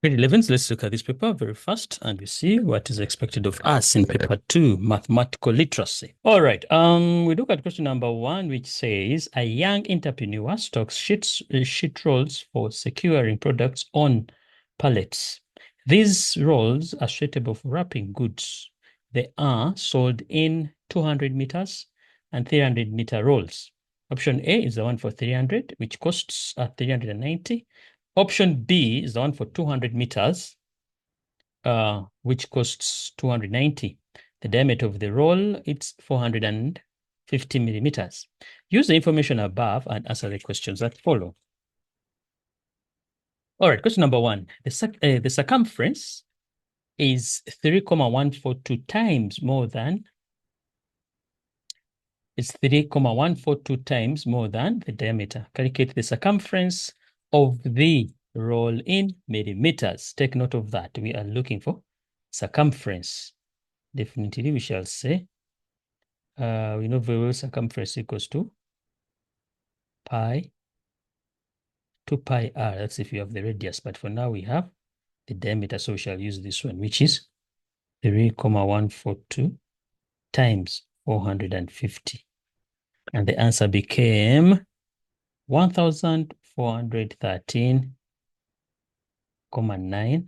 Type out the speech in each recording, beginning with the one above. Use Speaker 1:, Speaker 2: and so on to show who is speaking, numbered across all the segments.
Speaker 1: Grade 11s, let's look at this paper very fast and we see what is expected of us in paper 2, mathematical literacy. All right, we look at question number 1, which says a young entrepreneur stocks sheet rolls for securing products on pallets. These rolls are suitable for wrapping goods. They are sold in 200 meters and 300 meter rolls. Option A is the one for 300, which costs 390. Option B is the one for 200 meters, which costs 290. The diameter of the roll, it's 450 millimeters. Use the information above and answer the questions that follow. All right, question number 1. The circumference is 3,142 times more than, it's 3,142 times more than the diameter. Calculate the circumference of the roll in millimeters. Take note of that. We are looking for circumference. Definitely we shall say, we know very well circumference equals to pi 2 pi r. That's if you have the radius, but for now we have the diameter, so we shall use this one, which is 3,142 times 450. And the answer became 1,413.9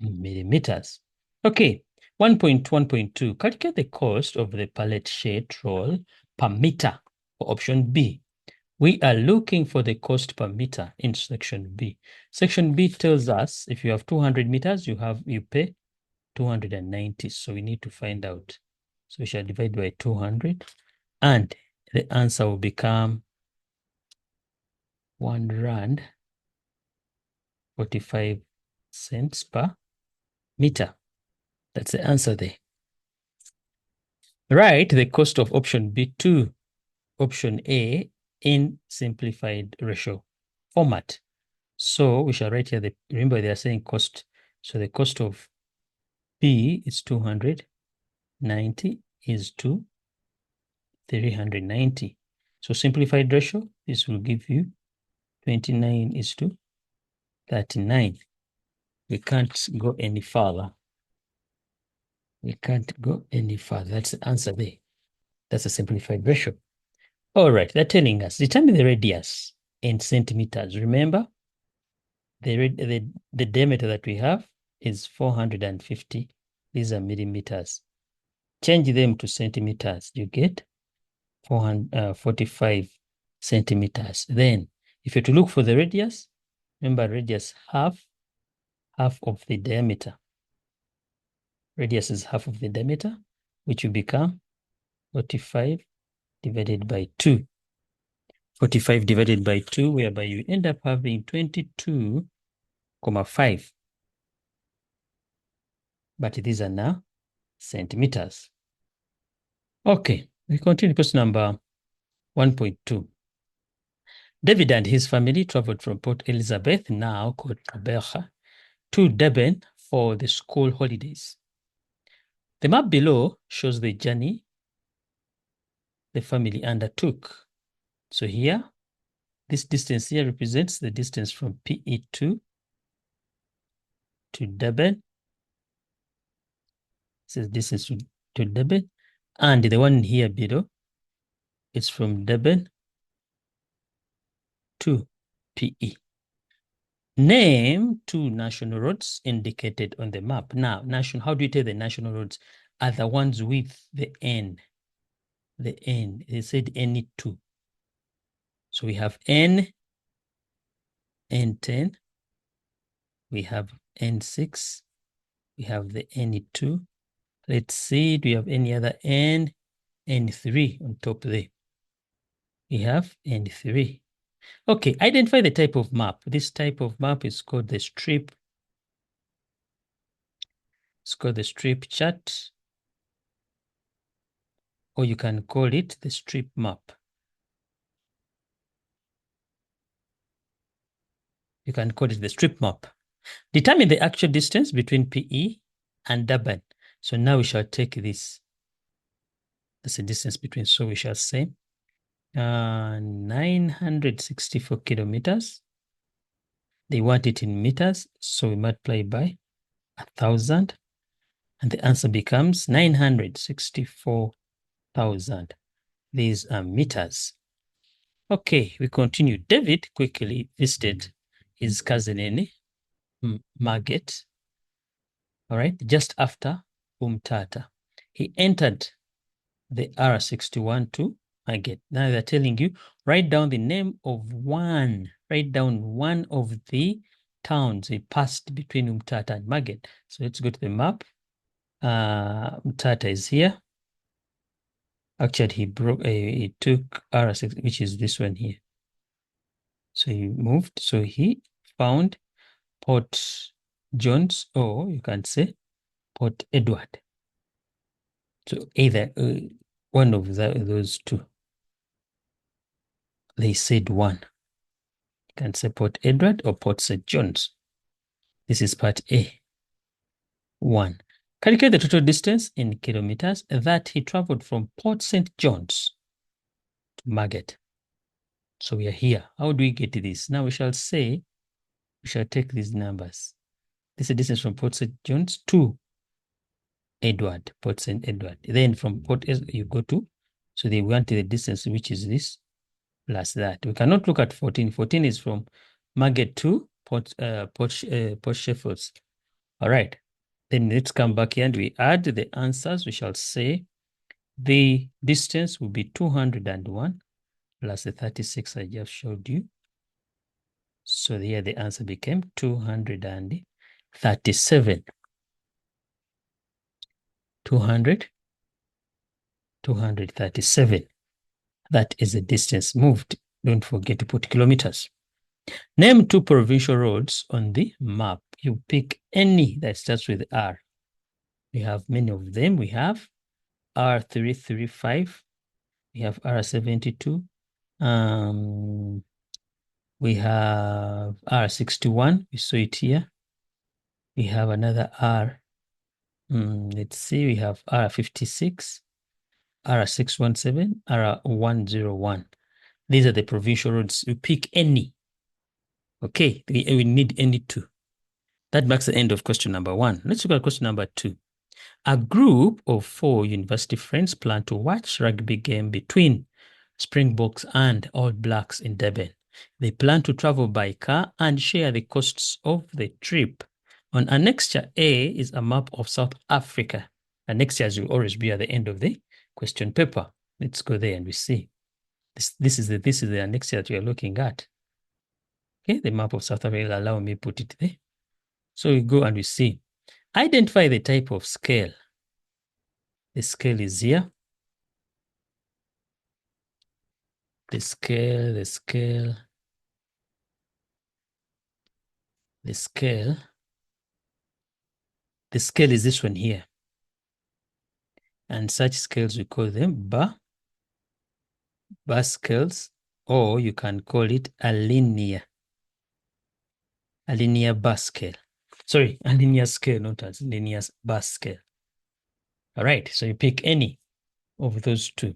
Speaker 1: millimeters. Okay, 1.1.2. Calculate the cost of the pallet sheet roll per meter for option B. We are looking for the cost per meter in section B. Section B tells us if you have 200 meters, you pay 290. So we need to find out. So we shall divide by 200 and the answer will become 1 rand 45 cents per meter. That's the answer there. Write the cost of option B to option A in simplified ratio format. So we shall write here, remember they are saying cost. So the cost of B is 290 is to 390. So simplified ratio, this will give you 29 is to 39. We can't go any further. We can't go any further. That's the answer there. That's a simplified ratio. All right, they're telling us, determine the radius in centimeters. Remember, the diameter that we have is 450. These are millimeters. Change them to centimeters. You get 445 centimeters. Then, if you're to look for the radius, remember radius half of the diameter. Radius is half of the diameter, which will become 45 divided by 2. 45 divided by 2, whereby you end up having 22,5. But these are now centimeters. Okay, we continue question number 1.2. David and his family traveled from Port Elizabeth, now called Alberta, to Durban for the school holidays. The map below shows the journey the family undertook. So here, this distance here represents the distance from PE2 to Durban. This is distance to Durban. And the one here below, it's from Durban to PE. Name 2 national roads indicated on the map. Now, how do you tell the national roads are the ones with the N? The N, they said any 2. So we have N10, we have N6, we have the N2. Let's see, do we have any other N3 on top there? We have N3. Okay, identify the type of map. This type of map is called the strip. It's called the strip chart, or you can call it the strip map. You can call it the strip map. Determine the actual distance between PE and Durban. So now we shall take this. That's the distance between. So we shall say 964 kilometers. They want it in meters, so we multiply by 1,000, and the answer becomes 964,000. These are meters. Okay, we continue. David quickly visited his cousin in Margate, all right, just after Umtata. He entered the R61 to Margate. Now they're telling you, write down the name of one. Write down one of the towns he passed between Umtata and Margate. So let's go to the map. Umtata is here. Actually, he took R6, which is this one here. So he moved. So he found Port Jones, or you can say Port Edward. So either one of those two. They said one. You can say Port Edward or Port St. John's. This is part A. 1. Calculate the total distance in kilometers that he traveled from Port St. John's to Margate. So we are here. How do we get this? Now we shall say, we shall take these numbers. This is the distance from Port St. John's to Edward, Port St. Edward. Then from Port you go to, so they want the distance, which is this, plus that. We cannot look at 14. 14 is from Margate to Port Sheffield. All right. Then let's come back here and we add the answers. We shall say the distance will be 201 plus the 36 I just showed you. So here the answer became 237. 237. That is the distance moved. Don't forget to put kilometers. Name 2 provincial roads on the map. You pick any that starts with R. We have many of them. We have R335. We have R72. We have R61. We saw it here. We have another R. Let's see. We have R56, R617, R101. These are the provincial roads. You pick any. Okay, we need any 2. That marks the end of question number 1. Let's look at question number 2. A group of 4 university friends plan to watch rugby game between Springboks and All Blacks in Durban. They plan to travel by car and share the costs of the trip. On annexure A is a map of South Africa. Annexures will always be at the end of the question paper. Let's go there and we see. This is the annexure that we are looking at. Okay, the map of South Africa. Allow me to put it there. So we go and we see. Identify the type of scale. The scale is here. The scale is this one here. And such scales, we call them bar scales, or you can call it a linear bar scale. Sorry, a linear scale, not as linear bar scale. All right, so you pick any of those 2.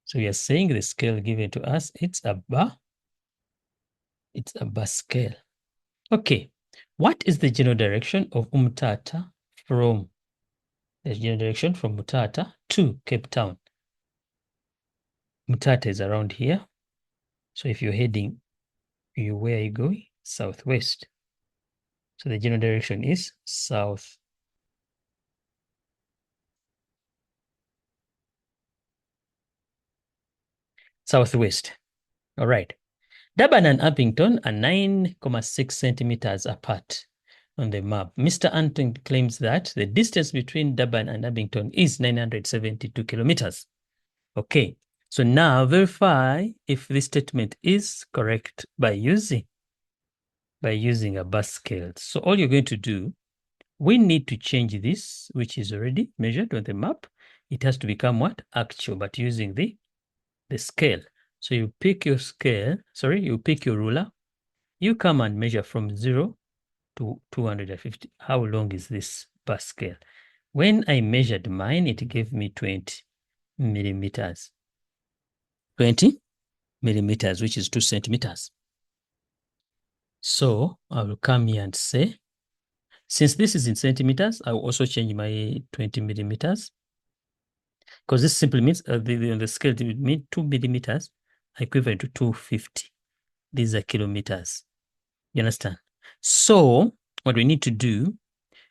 Speaker 1: So we are saying the scale given to us, it's a bar scale. Okay, what is the general direction of Umtata from? The general direction from Umtata to Cape Town. Umtata is around here. So if you're heading, where are you going? Southwest. So the general direction is southwest. All right. Durban and Abington are 9.6 centimeters apart on the map. Mr. Anton claims that the distance between Durban and Abington is 972 kilometers. Okay, so now verify if this statement is correct by using a bar scale. So all you're going to do, we need to change this, which is already measured on the map. It has to become what? Actual, but using the scale. So you pick your scale, you pick your ruler, you come and measure from 0 to 250. How long is this bar scale? When I measured mine, it gave me 20 millimeters. 20 millimeters, which is 2 centimeters. So I will come here and say, since this is in centimeters, I will also change my 20 millimeters, because this simply means on the scale, it would mean 2 millimeters equivalent to 250. These are kilometers. You understand? So what we need to do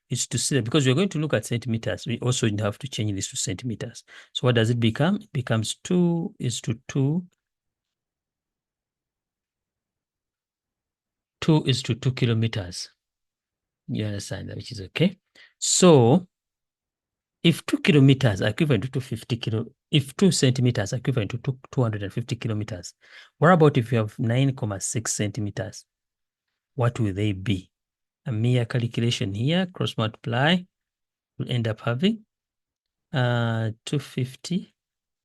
Speaker 1: is to see that, because we're going to look at centimeters, we also have to change this to centimeters. So what does it become? It becomes 2 is to 2. 2 is to 2 kilometers. You understand that, which is okay. So if 2 kilometers are equivalent to 250 if 2 centimeters are equivalent to 250 kilometers, what about if you have 9.6 centimeters? What will they be? A mere calculation here, cross multiply, will end up having 250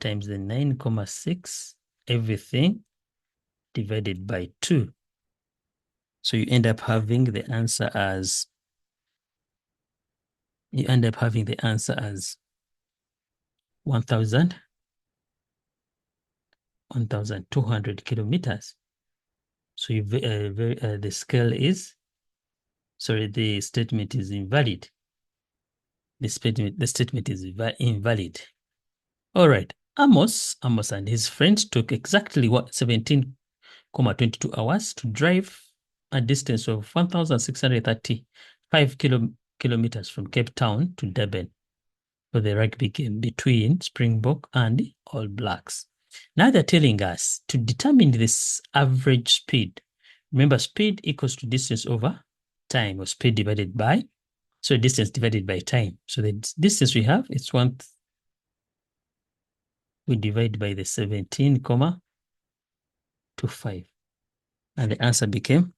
Speaker 1: times the 9.6, everything divided by 2. So you end up having the answer as 1,200 kilometers. So you, the scale is, sorry, the statement is invalid. The statement is invalid. All right. Amos and his friends took exactly 17.22 hours to drive a distance of 1,635 kilometers from Cape Town to Durban for the rugby game between Springbok and All Blacks. Now they're telling us to determine this average speed. Remember, speed equals to distance over time, or speed divided by, so distance divided by time. So the distance we have is we divide by the 17.25. And the answer became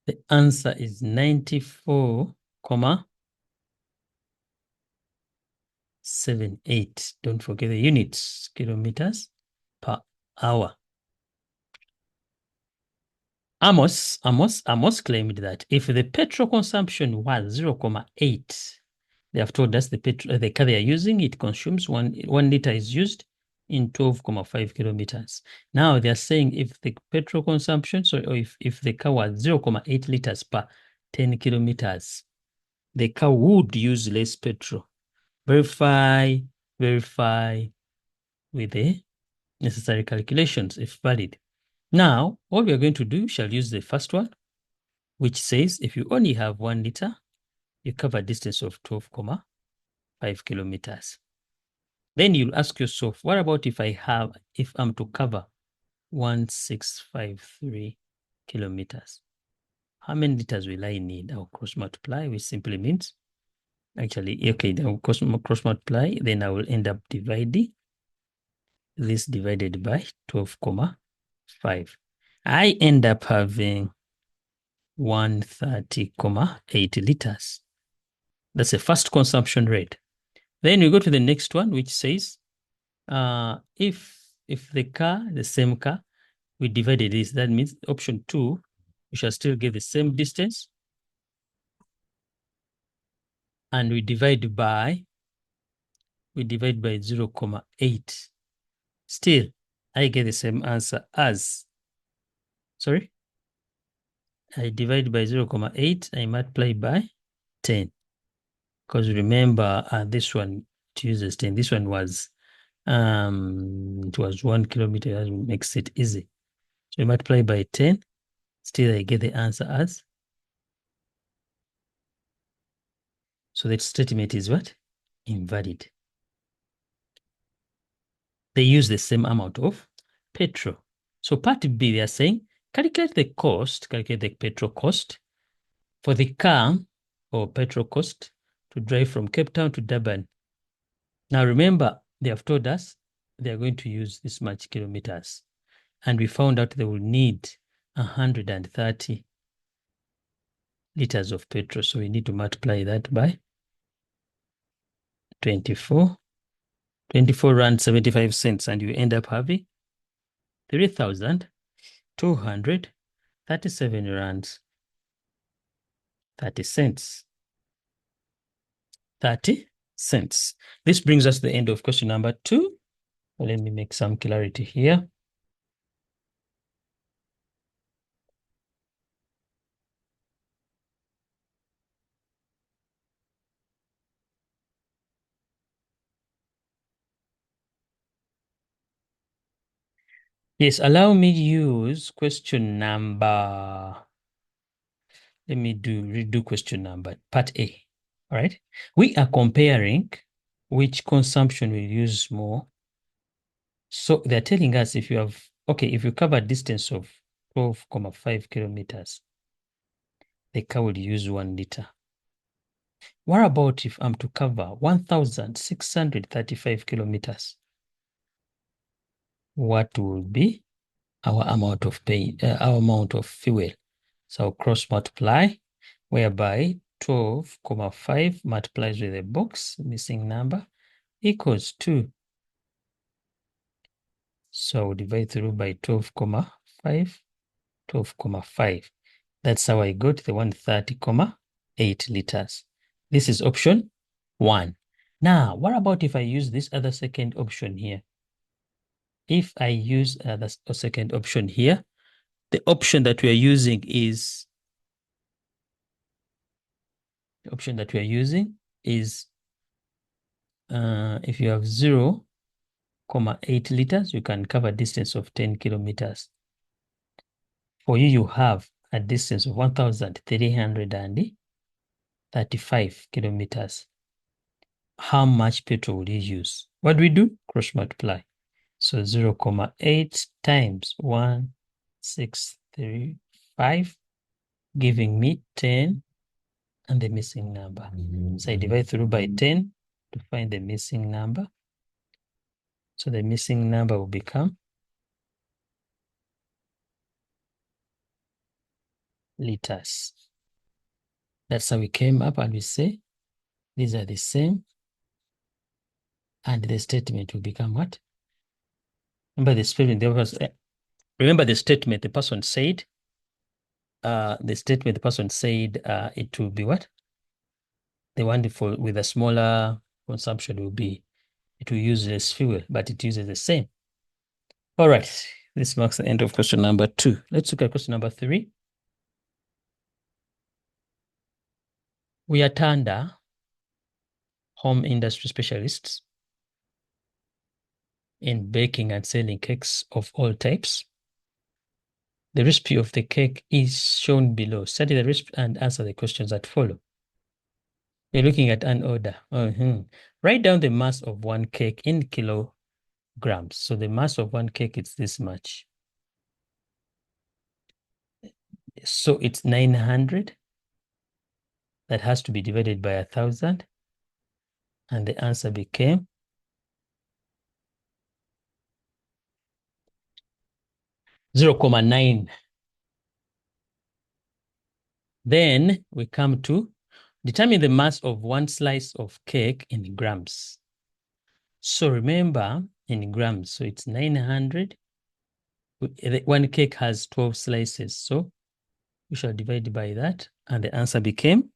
Speaker 1: the answer is 94.78. Don't forget the units, kilometers per hour. Amos claimed that if the petrol consumption was 0.8, they have told us the car they are using, it consumes 1 liter is used in 12.5 kilometers. Now they are saying if the petrol consumption, or if the car was 0.8 liters per 10 kilometers, the car would use less petrol. Verify with the necessary calculations if valid. Now, what we are going to do, we shall use the first one, which says if you only have 1 liter, you cover a distance of 12.5 kilometers. Then you'll ask yourself, what about if I'm to cover 1,653 kilometers? How many liters will I need? I'll cross multiply, which simply means, actually, okay, I'll cross multiply, then I will end up dividing this divided by 12.5. I end up having 130.8 liters. That's the first consumption rate. Then we go to the next one, which says, if the same car, we divided this, that means option 2, we shall still get the same distance, and we divide by 0.8. Still, I get the same answer as, sorry, I divide by 0.8, I multiply by 10. Because remember, this one, it uses 10. This one was, it was 1 kilometer, that makes it easy. So we multiply by 10, still I get the answer as, so that statement is what? Invalid. They use the same amount of petrol. So part B, they are saying, calculate the petrol cost for the car, or petrol cost, to drive from Cape Town to Durban. Now remember, they have told us they are going to use this much kilometers. And we found out they will need 130 liters of petrol. So we need to multiply that by 24 rand 75 cents, and you end up having 3,237 rands 30 cents. 30 cents. This brings us to the end of question number 2. Let me make some clarity here. Yes, allow me to use question number. Let me redo question number, part A. All right. We are comparing which consumption will use more. So they're telling us if you cover a distance of 12.5 kilometers, the car will use 1 liter. What about if I'm to cover 1,635 kilometers? What will be our amount of fuel? So I'll cross multiply, whereby 12.5 multiplies with a box, missing number, equals 2. So I'll divide through by 12.5, 12.5. That's how I got the 130.8 liters. This is option 1. Now, what about if I use this other second option here? If I use the second option here, the option that we are using is if you have 0.8 liters, you can cover a distance of 10 kilometers. For you, you have a distance of 1,335 kilometers. How much petrol will you use? What do we do? Cross multiply. So 0.8 times 1,635, giving me 10 and the missing number. So I divide through by 10 to find the missing number. So the missing number will become liters. That's how we came up, and we say these are the same, and the statement will become what? Remember the statement the person said, it will be what? The one with a smaller consumption will be, it will use less fuel, but it uses the same. All right, this marks the end of question number 2. Let's look at question number 3. We are Thunder home industry specialists in baking and selling cakes of all types. The recipe of the cake is shown below. Study the recipe and answer the questions that follow. You're looking at an order. Write down the mass of one cake in kilograms. So the mass of one cake is this much. So it's 900. That has to be divided by 1,000. And the answer became 0.9. Then we come to determine the mass of one slice of cake in grams. So remember, in grams, so it's 900. One cake has 12 slices, so we shall divide by that, and the answer becomes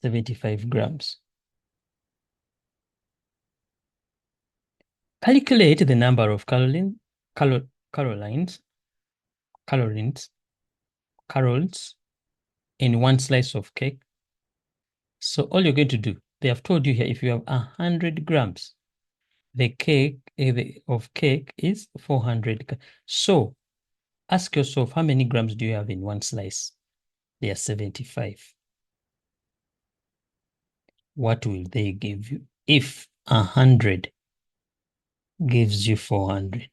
Speaker 1: 75 grams. Calculate the number of carols in one slice of cake. So all you're going to do, they have told you here, if you have 100 grams, the cake of cake is 400. So ask yourself, how many grams do you have in one slice? They are 75. What will they give you if 100 gives you 400?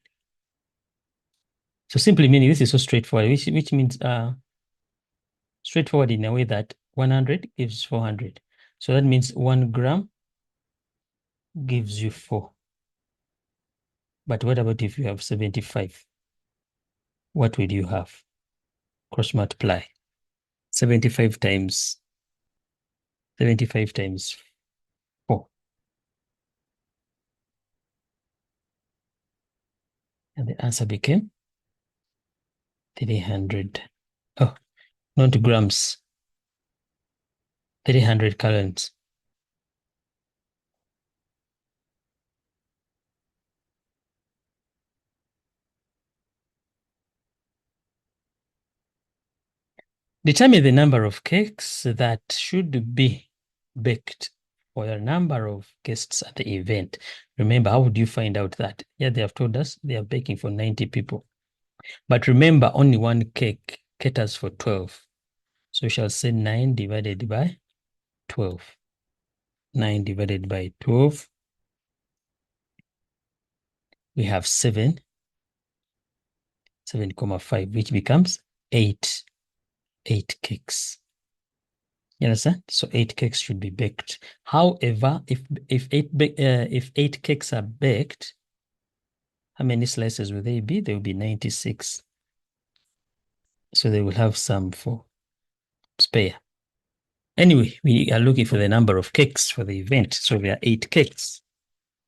Speaker 1: So simply meaning this is so straightforward, which means straightforward in a way that 100 gives 400. So that means 1 gram gives you 4. But what about if you have 75? What will you have? Cross multiply. 75 times 4. And the answer became 300. Oh, not grams. 300 calories. Determine the number of cakes that should be baked for the number of guests at the event. Remember, how would you find out that? Yeah, they have told us they are baking for 90 people. But remember, only one cake caters for 12. So we shall say 9 divided by 12. 9 divided by 12. We have 7.5, which becomes 8 cakes. You understand? So 8 cakes should be baked. However, if 8 cakes are baked, how many slices will they be? There will be 96. So they will have some for spare. Anyway, we are looking for the number of cakes for the event. So there are 8 cakes.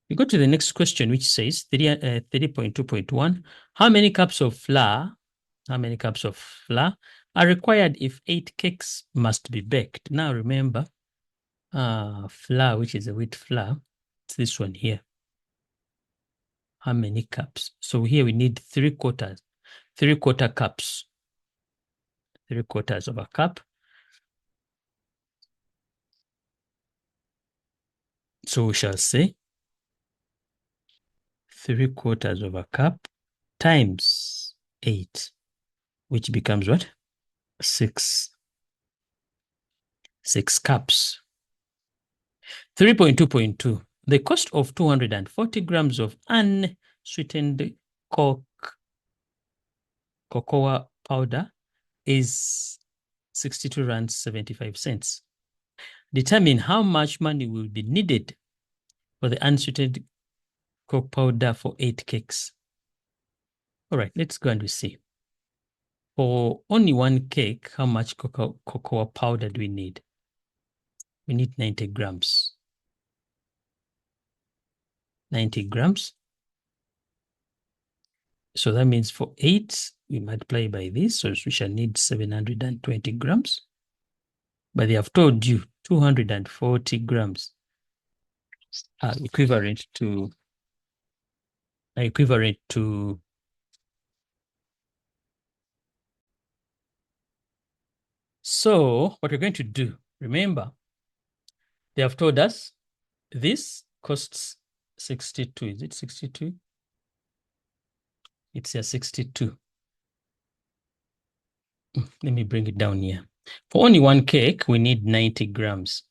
Speaker 1: We go to the next question, which says 30.2.1. How many cups of flour are required if 8 cakes must be baked? Now remember, flour, which is a wheat flour, it's this one here. How many cups? So here we need 3/4 cups. 3/4 of a cup. So we shall say 3/4 of a cup times 8, which becomes what? 6 cups. 3.2.2. The cost of 240 grams of unsweetened cocoa powder is 62 rand 75 cents. Determine how much money will be needed for the unsweetened cocoa powder for 8 cakes. All right, let's go and see. For only one cake, how much cocoa powder do we need? We need 90 grams. 90 grams. So that means for 8, we multiply by this, so we shall need 720 grams. But they have told you 240 grams are equivalent to So what we're going to do, remember, they have told us this costs 62. Is it 62? It's a 62. Let me bring it down here. For only one cake, we need 90 grams.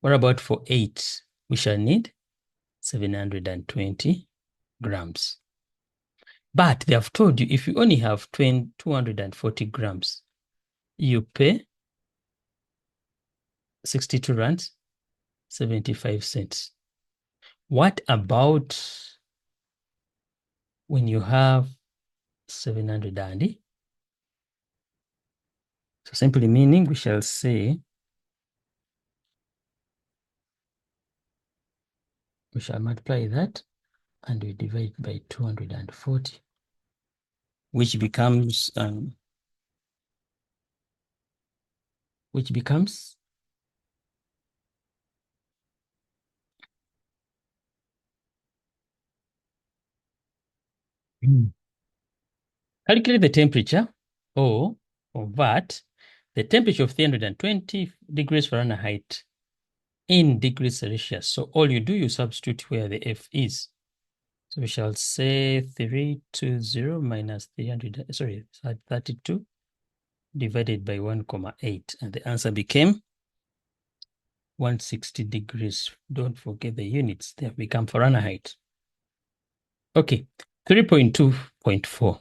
Speaker 1: What about for 8? We shall need 720 grams. But they have told you if you only have 240 grams, you pay 62 rands, 75 cents. What about when you have 700 and? So simply meaning we shall say, we shall multiply that and we divide by 240, which becomes calculate the temperature or that the temperature of 320 degrees Fahrenheit in degrees Celsius. So all you do, you substitute where the F is. So we shall say 320 minus 32 divided by 1.8. And the answer became 160 degrees. Don't forget the units. They have become Fahrenheit. Okay, 3.2.4.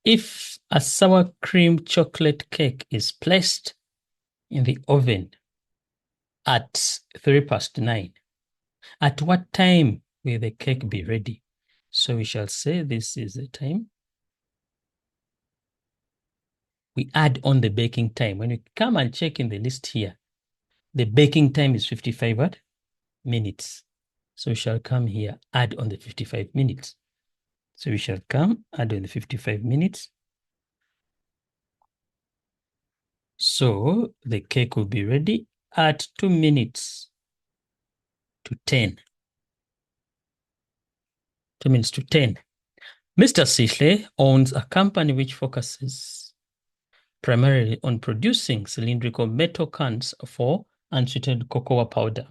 Speaker 1: If a sour cream chocolate cake is placed in the oven at 9:03, at what time will the cake be ready? So we shall say this is the time. We add on the baking time. When we come and check in the list here, the baking time is 55 minutes. So we shall come here, add on the 55 minutes. So we shall come, add on the 55 minutes. So the cake will be ready at 2 minutes to 10. 2 minutes to 10. Mr. Sichle owns a company which focuses primarily on producing cylindrical metal cans for unsweetened cocoa powder.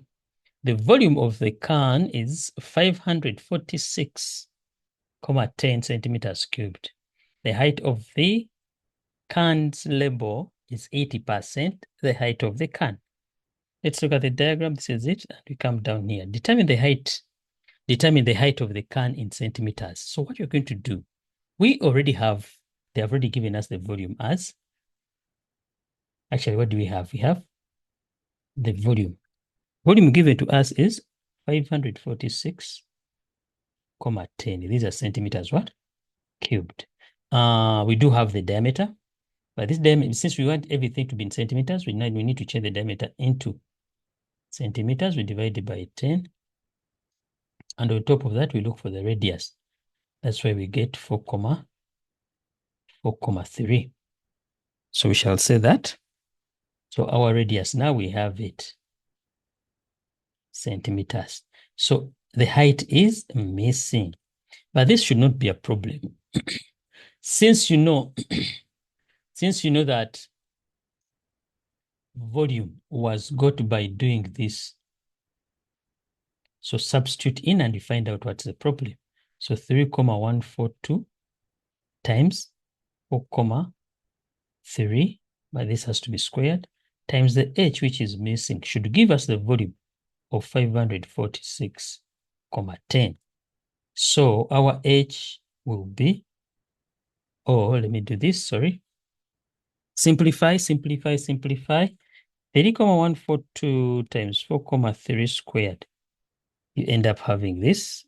Speaker 1: The volume of the can is 546,10 centimeters cubed. The height of the can's label is 80% the height of the can. Let's look at the diagram. This is it. And we come down here. Determine the height of the can in centimeters. So what you're going to do, they have already given us the volume as, actually, what do we have? We have the volume. Volume given to us is 546,10. These are centimeters what? Cubed. We do have the diameter, but this diameter, since we want everything to be in centimeters, we need to change the diameter into centimeters. We divide it by 10. And on top of that, we look for the radius. That's why we get 4,3. So we shall say that. So our radius, now we have it, centimeters. So the height is missing, but this should not be a problem. Since you know that volume was got by doing this, so substitute in and you find out what's the problem. So 3,142 times 4,3, but this has to be squared, times the h, which is missing, should give us the volume of 546,10. So our h will be, let me do this, sorry. Simplify. 3,142 times 4,3 squared. You end up having this.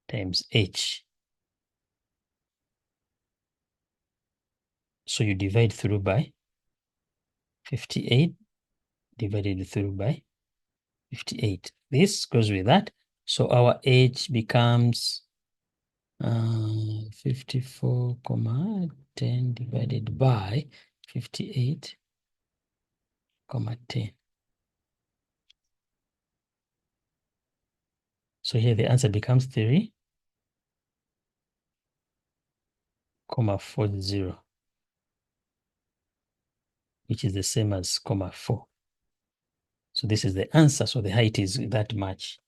Speaker 1: Times h. So you divide through by 58, divided through by 58. This goes with that. So our h becomes 54,10 divided by 58,10. So here the answer becomes 3,40, which is the same as 4. So this is the answer. So the height is that much.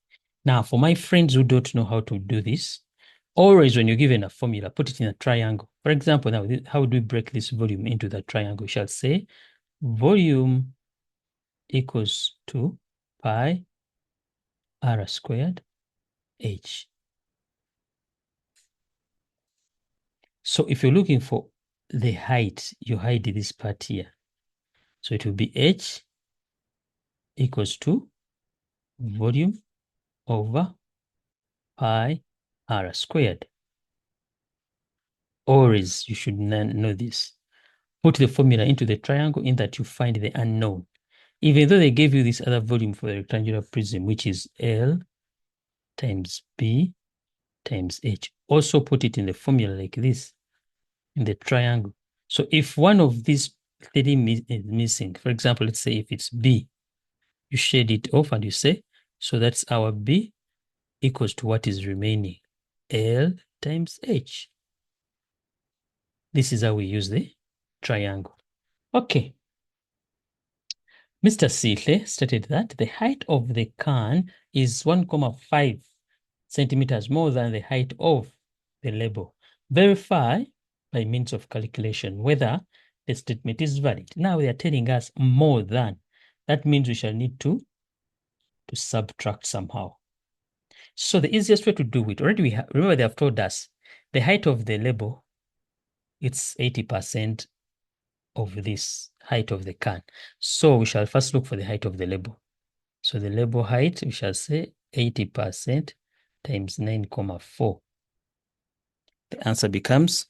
Speaker 1: Now, for my friends who don't know how to do this, always when you're given a formula, put it in a triangle. For example, now, how do we break this volume into the triangle? We shall say volume equals to pi r squared h. So if you're looking for the height, you hide this part here. So it will be h equals to volume over pi r squared. Always, you should know this. Put the formula into the triangle in that you find the unknown. Even though they gave you this other volume for the rectangular prism, which is L times B times H. Also put it in the formula like this, in the triangle. So if one of these three is missing, for example, let's say if it's B, you shade it off and you say, so that's our B equals to what is remaining, L times H. This is how we use the triangle. Okay. Mr. Sichle stated that the height of the can is 1,5 centimeters more than the height of the label. Verify by means of calculation whether the statement is valid. Now they are telling us more than. That means we shall need to subtract somehow. So the easiest way to do it, already remember they have told us the height of the label, it's 80% of this height of the can. So we shall first look for the height of the label. So the label height, we shall say 80% times 9,4. The answer becomes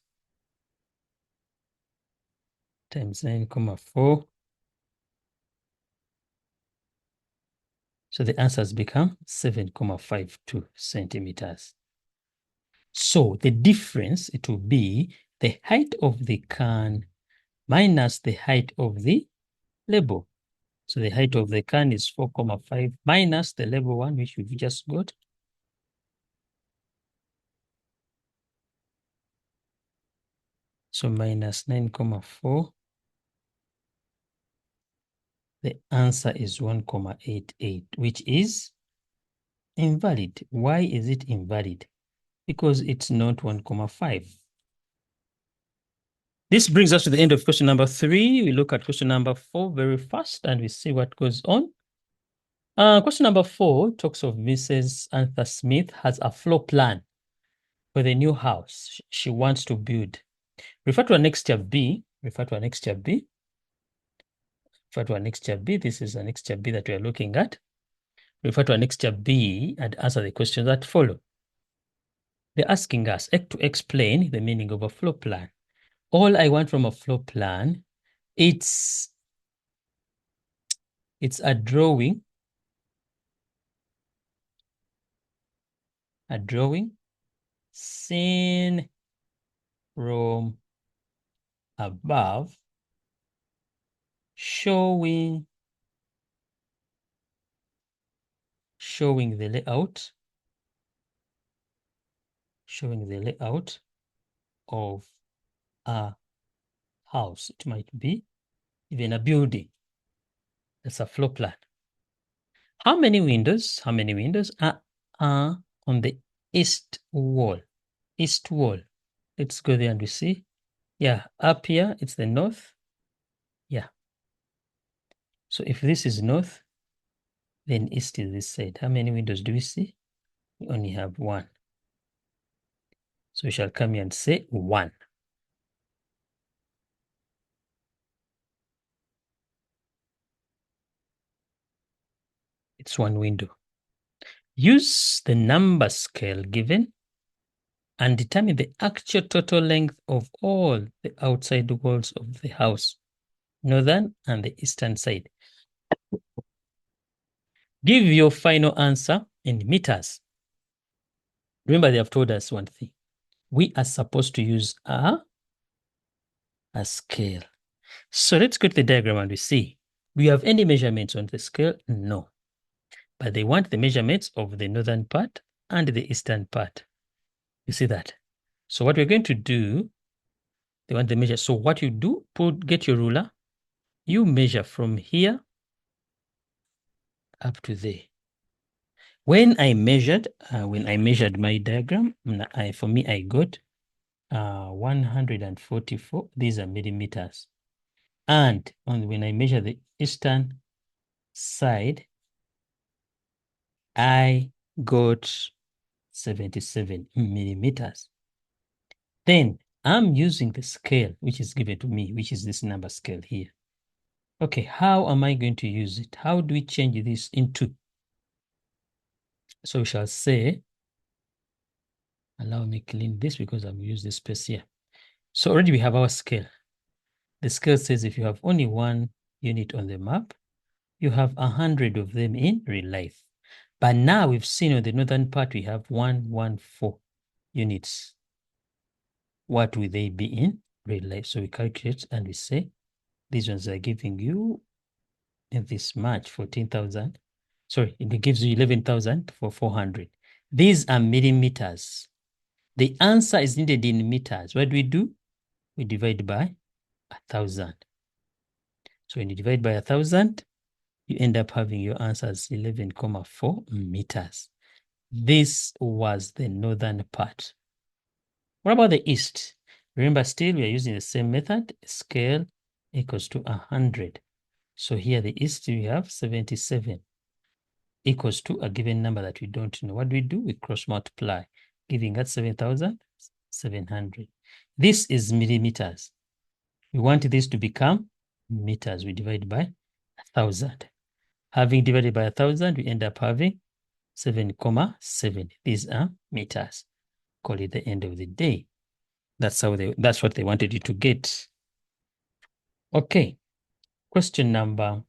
Speaker 1: times 9,4. So the answer has become 7,52 centimeters. So the difference, it will be the height of the can minus the height of the label. So the height of the can is 4,5 minus the label one, which we've just got. So minus 9,4. The answer is 1,88, which is invalid. Why is it invalid? Because it's not 1,5. This brings us to the end of question number 3. We look at question number 4 very fast and we see what goes on. Question number 4 talks of Mrs. Arthur Smith has a floor plan for the new house she wants to build. Refer to annexure B. Refer to annexure B. Refer to annexure B. This is annexure B that we are looking at. Refer to annexure B and answer the questions that follow. They're asking us to explain the meaning of a floor plan. All I want from a floor plan, it's a drawing seen from above, showing the layout of a house. It might be even a building. That's a floor plan. How many windows are on the east wall? East wall. Let's go there and we see. Yeah, up here, it's the north. Yeah. So if this is north, then east is this side. How many windows do we see? We only have 1. So we shall come here and say 1. It's 1 window. Use the number scale given and determine the actual total length of all the outside walls of the house, northern and the eastern side. Give your final answer in meters. Remember, they have told us one thing. We are supposed to use a scale. So let's go to the diagram and we see. Do you have any measurements on the scale? No. But they want the measurements of the northern part and the eastern part. You see that? So what we're going to do, they want the measure. So what you do, get your ruler. You measure from here up to there. When I measured my diagram, for me, I got 144. These are millimeters. And when I measure the eastern side, I got 77 millimeters. Then I'm using the scale which is given to me, which is this number scale here. Okay, how am I going to use it? How do we change this into? So we shall say, allow me clean this because I've used this space here. So already we have our scale. The scale says if you have only 1 unit on the map, you have 100 of them in real life. But now we've seen on the northern part, we have 114 units. What will they be in real life? So we calculate and we say, these ones are giving you in this much, 14,000. Sorry, it gives you 11,000 for 400. These are millimeters. The answer is needed in meters. What do? We divide by 1,000. So when you divide by 1,000, you end up having your answer as 11,4 meters. This was the northern part. What about the east? Remember, still we are using the same method. Scale equals to 100. So here the east we have 77 equals to a given number that we don't know. What do? We cross multiply, giving us 7,700. This is millimeters. We want this to become meters. We divide by 1,000. Having divided by 1,000, we end up having 7,7. These are meters. Call it the end of the day. That's what they wanted you to get. Okay. Question number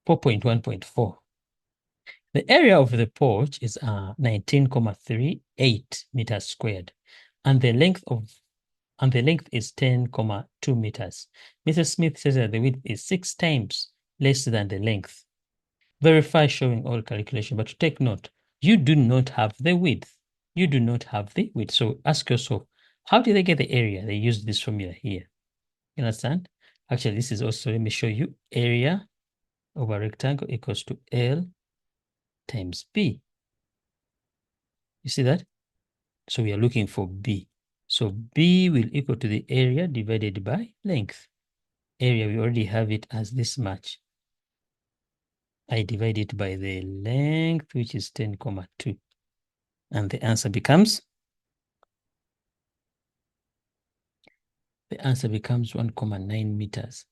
Speaker 1: 4.1.4. The area of the porch is 19,38 meters squared, and the length is 10,2 meters. Mrs. Smith says that the width is 6 times less than the length. Verify showing all calculation, but take note, you do not have the width. You do not have the width. So ask yourself, how did they get the area? They used this formula here. You understand? Actually, this is also, let me show you, area of a rectangle equals to L times B. You see that? So we are looking for B. So B will equal to the area divided by length. Area, we already have it as this much. I divide it by the length, which is 10,2. And the answer becomes 1,9 meters.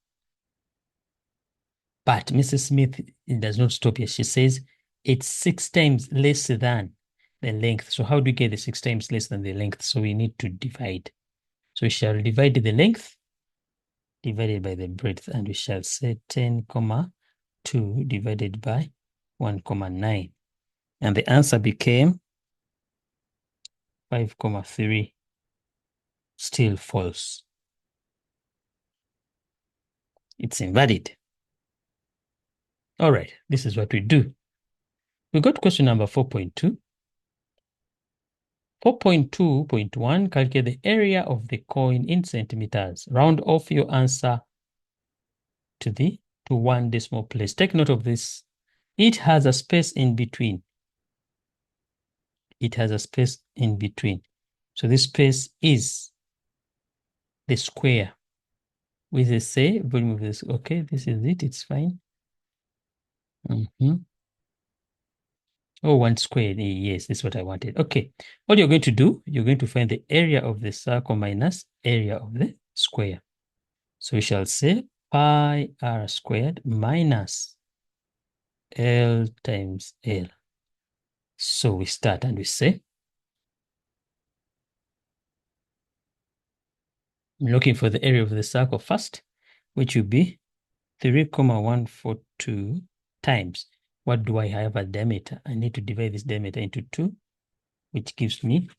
Speaker 1: But Mrs. Smith does not stop here. She says it's 6 times less than the length. So how do we get the 6 times less than the length? So we need to divide. So we shall divide the length divided by the breadth, and we shall say 10,2 divided by 1,9. And the answer became 5,3. Still false. It's invalid. All right, this is what we do. We got question number 4.2. 4.2.1, calculate the area of the coin in centimeters. Round off your answer to 1 decimal place. Take note of this. It has a space in between. It has a space in between. So this space is the square. We just say volume of this. Okay, this is it. It's fine. Oh, 1 squared. Yes, that's what I wanted. Okay. What you're going to do, you're going to find the area of the circle minus area of the square. So we shall say pi r squared minus L times L. So we start and we say, I'm looking for the area of the circle first, which will be 3,142 times. What do I have a diameter? I need to divide this diameter into 2, which gives me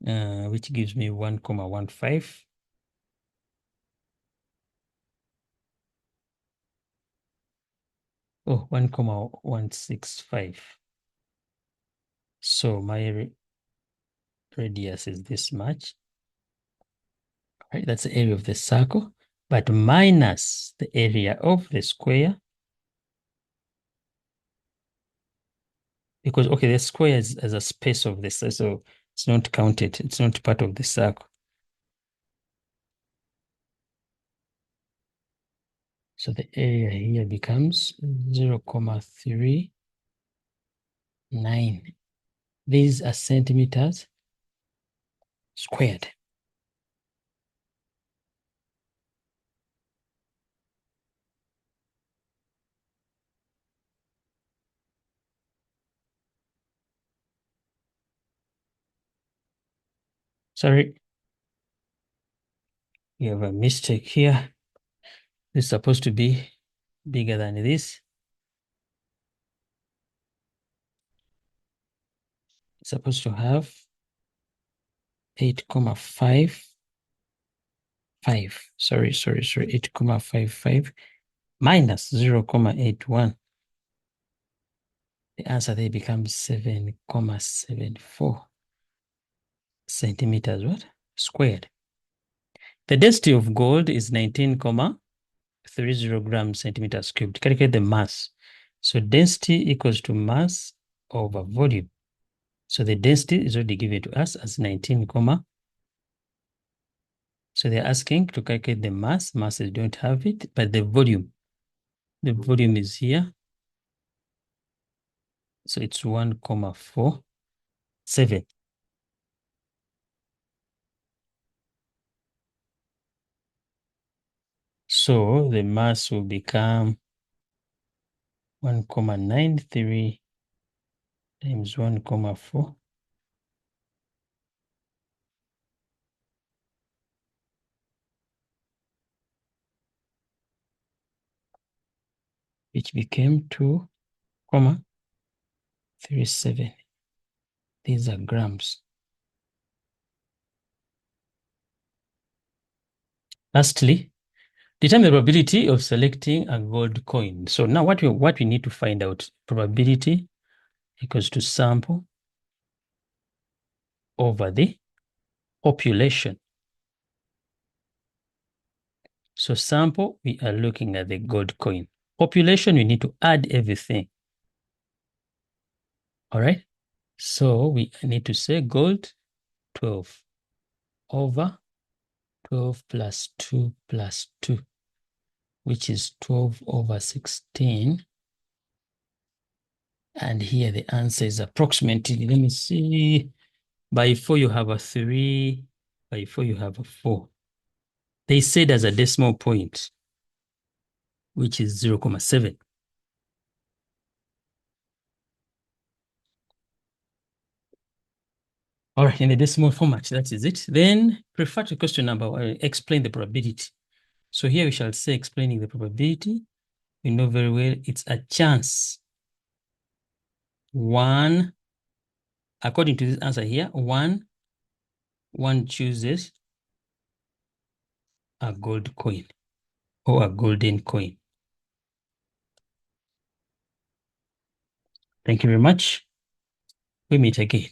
Speaker 1: 1,15. Oh, 1,165. So my radius is this much. Right, that's the area of the circle, but minus the area of the square. Because, okay, the square is as a space of this, so it's not counted. It's not part of the circle. So the area here becomes 0,39. These are centimeters squared. Sorry, we have a mistake here. It's supposed to be bigger than this. It's supposed to have 8,55. Sorry, 8,55 minus 0,81. The answer there becomes 7,74 centimeters squared. The density of gold is 19,30 grams centimeters cubed. Calculate the mass. So density equals to mass over volume. So the density is already given to us as 19, so they're asking to calculate the mass. Masses don't have it, but the volume is here. So it's 1,47. So the mass will become 1,93 times 1,4. Which became 2, 37. These are grams. Lastly, determine the probability of selecting a gold coin. So now what we need to find out, probability equals to sample over the population. So sample, we are looking at the gold coin. Population, we need to add everything. All right. So we need to say gold 12 over 12 plus 2 plus 2, which is 12 over 16. And here the answer is approximately, let me see, by 4 you have a 3, by 4 you have a 4. They said as a decimal point, which is 0.7. All right, in the decimal format, that is it. Then refer to question number 1, explain the probability. So here we shall say explaining the probability. We know very well it's a chance. 1, according to this answer here, 1 chooses a gold coin or a golden coin. Thank you very much. We meet again.